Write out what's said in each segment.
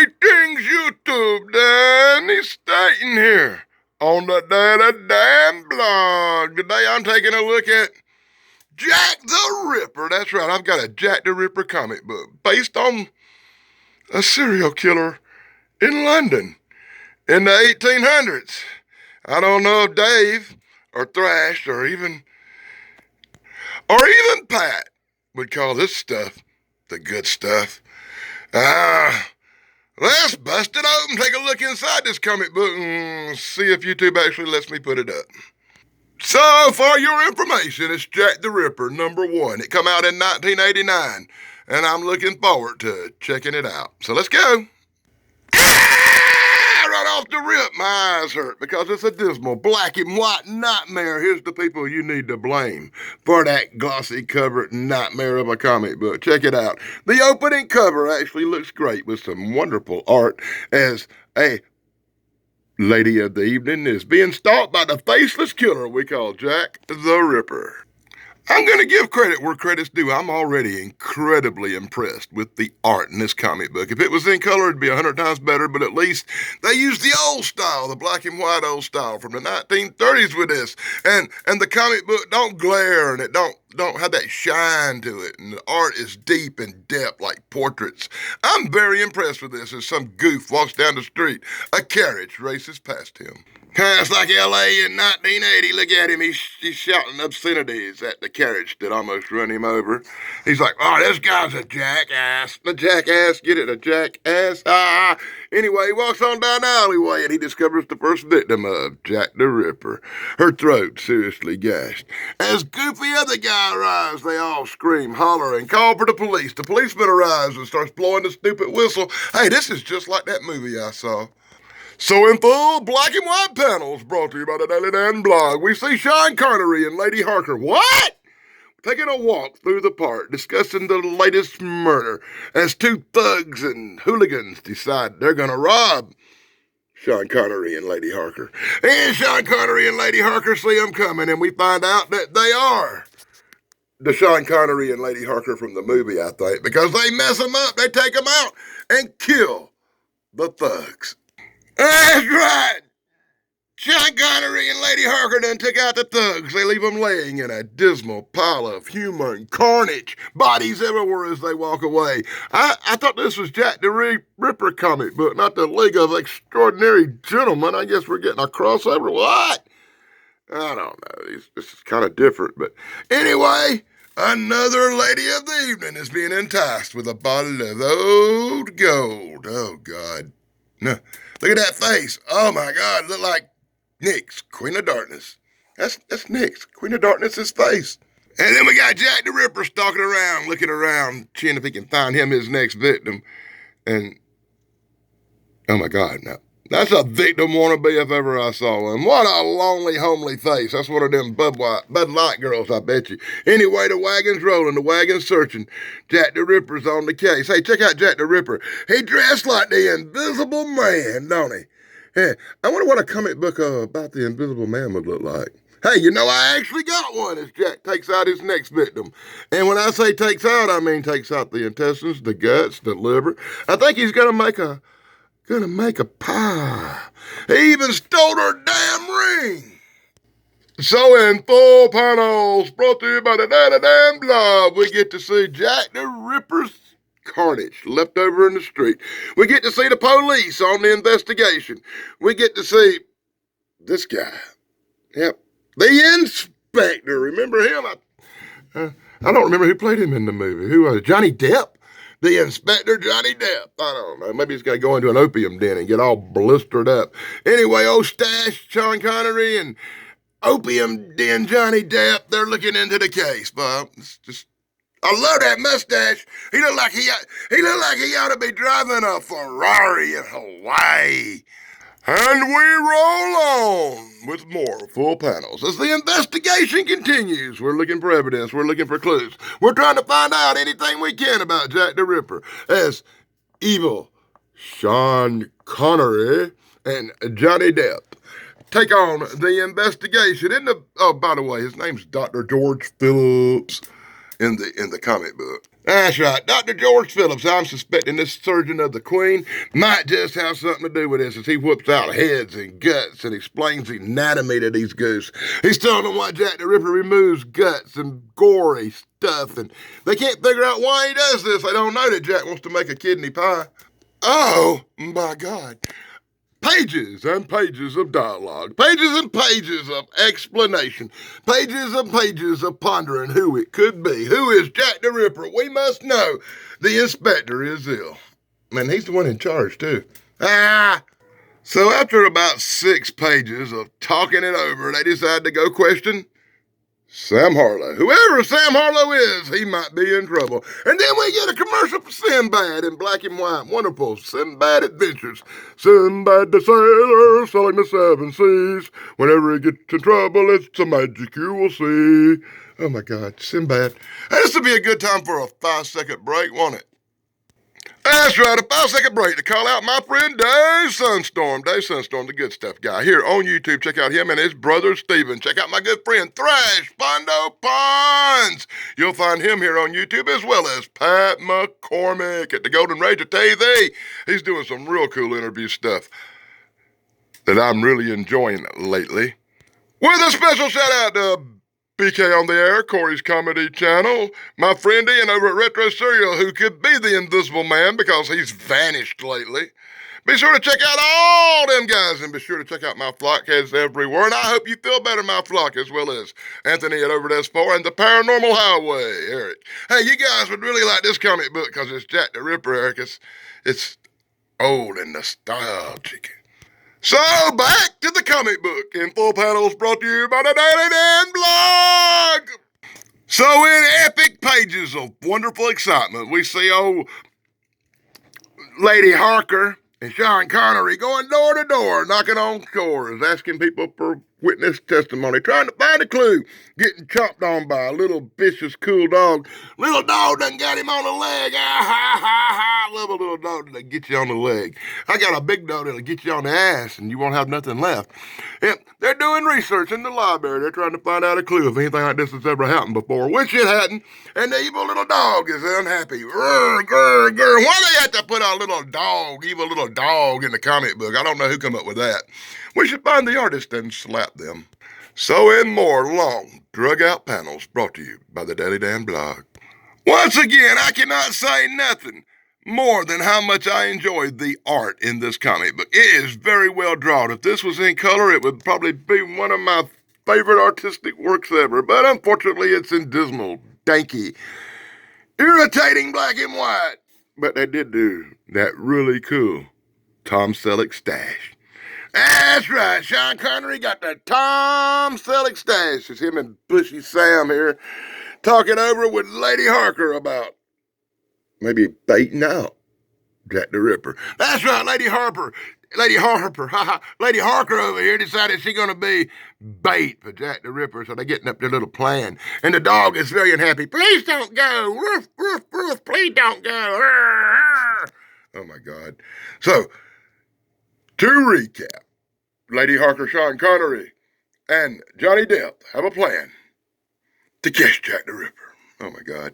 Greetings, YouTube. Danny Staten here on the damn blog. Today I'm taking a look at Jack the Ripper. That's right, I've got a Jack the Ripper comic book based on a serial killer in London in the 1800s. I don't know if Dave or Thrash or even Pat would call this stuff the good stuff. Let's bust it open, take a look inside this comic book and see if YouTube actually lets me put it up. So, for your information, it's Jack the Ripper, #1. It come out in 1989, and I'm looking forward to checking it out. So let's go. Right off the rip, my eyes hurt because it's a dismal black and white nightmare. Here's the people you need to blame for that glossy covered nightmare of a comic book. Check it out. The opening cover actually looks great with some wonderful art as a lady of the evening is being stalked by the faceless killer we call Jack the Ripper. I'm going to give credit where credit's due. I'm already incredibly impressed with the art in this comic book. If it was in color, it'd be 100 times better, but at least they used the old style, the black and white old style from the 1930s with this. And the comic book don't glare and it don't have that shine to it. And the art is deep and depth like portraits. I'm very impressed with this as some goof walks down the street. A carriage races past him. It's like L.A. in 1980. Look at him. He's shouting obscenities at the carriage that almost run him over. He's like, oh, this guy's a jackass. A jackass. Get it? A jackass. Anyway, he walks on down the alleyway and he discovers the first victim of Jack the Ripper. Her throat seriously gashed. As goofy other guy arrives, they all scream, holler, and call for the police. The policeman arrives and starts blowing the stupid whistle. Hey, this is just like that movie I saw. So in full black and white panels brought to you by the Daily Dan blog, we see Sean Connery and Lady Harker. What? Taking a walk through the park, discussing the latest murder as two thugs and hooligans decide they're gonna rob Sean Connery and Lady Harker. And Sean Connery and Lady Harker see them coming, and we find out that they are the Sean Connery and Lady Harker from the movie, I think, because they mess them up, they take them out and kill the thugs. That's right. Sean Connery and Lady Harker done took out the thugs. They leave them laying in a dismal pile of human carnage. Bodies everywhere as they walk away. I thought this was Jack the Ripper comic book, not the League of Extraordinary Gentlemen. I guess we're getting a crossover. What? I don't know. This is kind of different. But anyway, another lady of the evening is being enticed with a bottle of old gold. Oh, God. No. Look at that face. Oh, my God. Look like Nyx, Queen of Darkness. That's Nyx, Queen of Darkness's face. And then we got Jack the Ripper stalking around, looking around, seeing if he can find him his next victim. And, oh, my God, no. That's a victim wannabe if ever I saw one. What a lonely, homely face. That's one of them Bud Light girls, I bet you. Anyway, the wagon's rolling, the wagon's searching. Jack the Ripper's on the case. Hey, check out Jack the Ripper. He dressed like the Invisible Man, don't he? Yeah, I wonder what a comic book about the Invisible Man would look like. Hey, you know, I actually got one as Jack takes out his next victim. And when I say takes out, I mean takes out the intestines, the guts, the liver. I think he's gonna make a pie. He even stole her damn ring. So in full panels, brought to you by the damn blog, we get to see Jack the Ripper's carnage left over in the street. We get to see the police on the investigation. We get to see this guy. Yep. The inspector. Remember him? I don't remember who played him in the movie. Who was it? Johnny Depp? The Inspector Johnny Depp. I don't know. Maybe he's going to go into an opium den and get all blistered up. Anyway, old Stash, Sean Connery, and opium den Johnny Depp, they're looking into the case. But it's just, I love that mustache. He looked like he ought to be driving a Ferrari in Hawaii. And we roll on with more full panels. As the investigation continues, we're looking for evidence, we're looking for clues. We're trying to find out anything we can about Jack the Ripper as evil Sean Connery and Johnny Depp take on the investigation. Oh, by the way, his name's Dr. George Phillips in the comic book. That's right. Dr. George Phillips, I'm suspecting this surgeon of the Queen might just have something to do with this as he whoops out heads and guts and explains the anatomy to these goose. He's telling them why Jack the Ripper removes guts and gory stuff, and they can't figure out why he does this. They don't know that Jack wants to make a kidney pie. Oh, my God. Pages and pages of dialogue, pages and pages of explanation, pages and pages of pondering who it could be. Who is Jack the Ripper? We must know. The inspector is ill. And he's the one in charge, too. So after about 6 pages of talking it over, they decide to go question Sam Harlow. Whoever Sam Harlow is, he might be in trouble. And then we get a commercial for Sinbad in black and white. Wonderful Sinbad adventures. Sinbad the sailor sailing the 7 seas. Whenever he gets in trouble, it's a magic you will see. Oh my God, Sinbad. This would be a good time for a 5-second break, won't it? That's right, a 5-second break to call out my friend Dave Sunstorm. Dave Sunstorm, the good stuff guy. Here on YouTube, check out him and his brother Steven. Check out my good friend Thrash Pondo Ponds. You'll find him here on YouTube, as well as Pat McCormick at the Golden Ranger TV. He's doing some real cool interview stuff that I'm really enjoying lately. With a special shout out to BK on the Air, Corey's Comedy Channel, my friend Ian over at Retro Serial, who could be the Invisible Man because he's vanished lately. Be sure to check out all them guys, and be sure to check out my flockheads everywhere. And I hope you feel better, my flock, as well as Anthony at Over at S4 and the Paranormal Highway, Eric. Hey, you guys would really like this comic book because it's Jack the Ripper, Eric. It's old and nostalgic. So, back to the comic book in full panels brought to you by the Daily Dan blog. So, in epic pages of wonderful excitement, we see old Lady Harker and Sean Connery going door to door, knocking on doors, asking people for witness testimony, trying to find a clue, getting chomped on by a little vicious, cool dog. Little dog done got him on the leg. Ah, ha, ha, ha. I love a little dog that'll get you on the leg. I got a big dog that'll get you on the ass and you won't have nothing left. Yep, they're doing research in the library. They're trying to find out a clue if anything like this has ever happened before, which it hadn't, and the evil little dog is unhappy. Grr, grr, grr. Why they have to put a little dog, evil little dog in the comic book? I don't know who come up with that. We should find the artist and slap them. So in more long, drug-out panels brought to you by the Daily Dan blog. Once again, I cannot say nothing more than how much I enjoyed the art in this comic book. It is very well drawn. If this was in color, it would probably be one of my favorite artistic works ever. But unfortunately, it's in dismal, danky, irritating black and white. But they did do that really cool Tom Selleck stash. That's right, Sean Connery got the Tom Selleck stash. It's him and Bushy Sam here talking over with Lady Harker about maybe baiting out Jack the Ripper. That's right, Lady Harker, Lady Harker over here decided she's going to be bait for Jack the Ripper, so they're getting up their little plan. And the dog is very unhappy. Please don't go. Roof, roof, roof. Please don't go. Oh, my God. So, to recap, Lady Harker, Sean Connery, and Johnny Depp have a plan to catch Jack the Ripper. Oh, my God.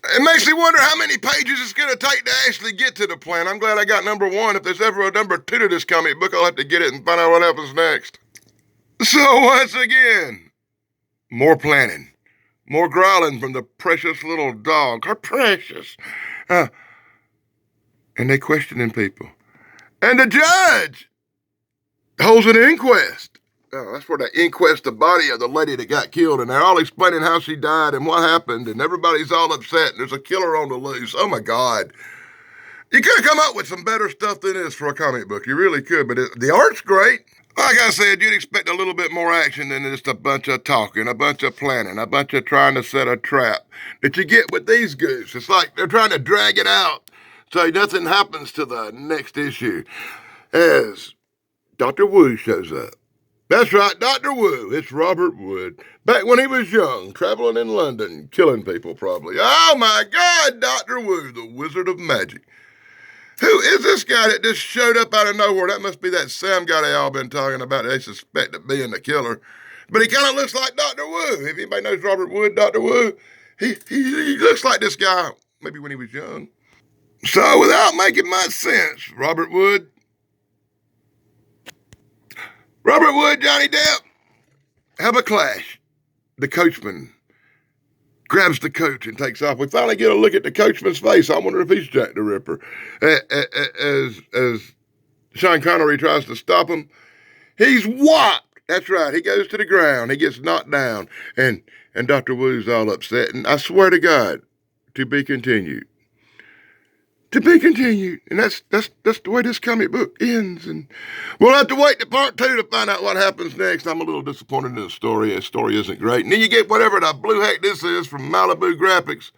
It makes me wonder how many pages it's going to take to actually get to the plan. I'm glad I got number 1. If there's ever a number 2 to this comic book, I'll have to get it and find out what happens next. So, once again, more planning. More growling from the precious little dog. Her precious. And they questioning people. And the judge holds an inquest. Oh, that's where they inquest the body of the lady that got killed, and they're all explaining how she died and what happened, and everybody's all upset, and there's a killer on the loose. Oh, my God. You could have come up with some better stuff than this for a comic book. You really could, but the art's great. Like I said, you'd expect a little bit more action than just a bunch of talking, a bunch of planning, a bunch of trying to set a trap that you get with these goofs. It's like they're trying to drag it out so nothing happens to the next issue. As Dr. Wu shows up. That's right, Dr. Wu. It's Robert Wood. Back when he was young, traveling in London, killing people probably. Oh, my God, Dr. Wu, the Wizard of Magic. Who is this guy that just showed up out of nowhere? That must be that Sam guy they all been talking about they suspect of being the killer. But he kind of looks like Dr. Wu. If anybody knows Robert Wood, Dr. Wu, he looks like this guy maybe when he was young. So without making much sense, Robert Wood, Johnny Depp have a clash. The coachman grabs the coach and takes off. We finally get a look at the coachman's face. I wonder if he's Jack the Ripper. As Sean Connery tries to stop him, he's whopped. That's right. He goes to the ground. He gets knocked down. And Dr. Wu's all upset. And I swear to God, to be continued. To be continued. And that's the way this comic book ends. And we'll have to wait to part 2 to find out what happens next. I'm a little disappointed in the story. The story isn't great. And then you get whatever the blue heck this is from Malibu Graphics.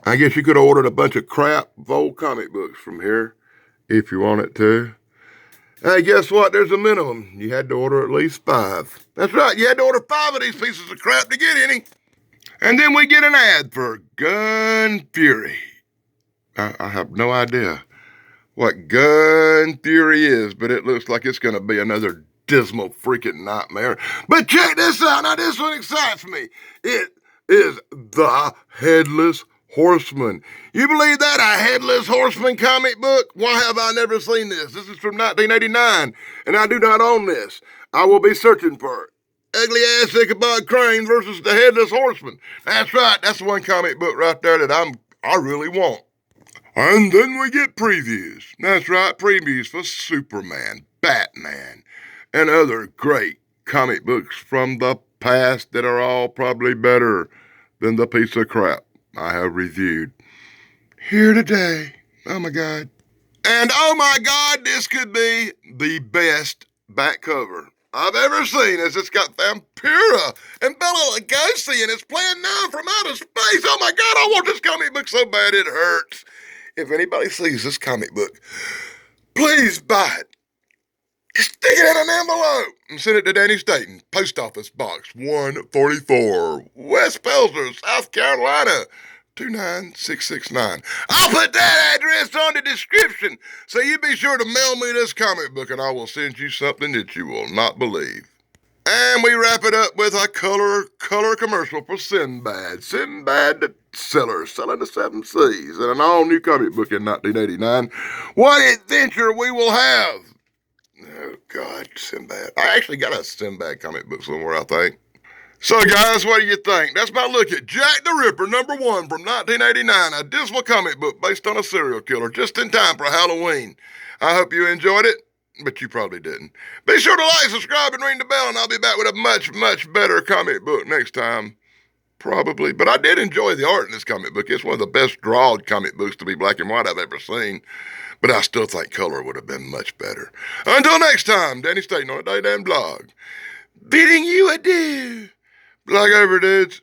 I guess you could have ordered a bunch of crap old comic books from here if you wanted to. Hey, guess what? There's a minimum. You had to order at least 5. That's right. You had to order 5 of these pieces of crap to get any. And then we get an ad for Gun Fury. I have no idea what Gun Fury is, but it looks like it's going to be another dismal freaking nightmare. But check this out. Now, this one excites me. It is The Headless Horseman. You believe that? A Headless Horseman comic book? Why have I never seen this? This is from 1989, and I do not own this. I will be searching for it. Ugly ass Ichabod Crane versus the Headless Horseman. That's right. That's the one comic book right there that I really want. And then we get previews. That's right, previews for Superman, Batman, and other great comic books from the past that are all probably better than the piece of crap I have reviewed here today. Oh my God. And oh my God, this could be the best back cover I've ever seen, as it's got Vampira and Bela Lugosi, and it's playing now from outer space. Oh my God, I want this comic book so bad it hurts. If anybody sees this comic book, please buy it. Just stick it in an envelope and send it to Danny Staten, Post Office Box 144, West Pelzer, South Carolina, 29669. I'll put that address on the description, so you be sure to mail me this comic book, and I will send you something that you will not believe. And we wrap it up with a color commercial for Sinbad. Sinbad the Sailor, selling the 7 seas, and an all-new comic book in 1989. What adventure we will have! Oh, God, Sinbad. I actually got a Sinbad comic book somewhere, I think. So, guys, what do you think? That's my look at Jack the Ripper, #1 from 1989, a dismal comic book based on a serial killer, just in time for Halloween. I hope you enjoyed it, but you probably didn't. Be sure to like, subscribe, and ring the bell, and I'll be back with a much, much better comic book next time. Probably. But I did enjoy the art in this comic book. It's one of the best drawed comic books to be black and white I've ever seen. But I still think color would have been much better. Until next time, Danny Staten on a Day Damn Blog, bidding you adieu. Blog over, dudes.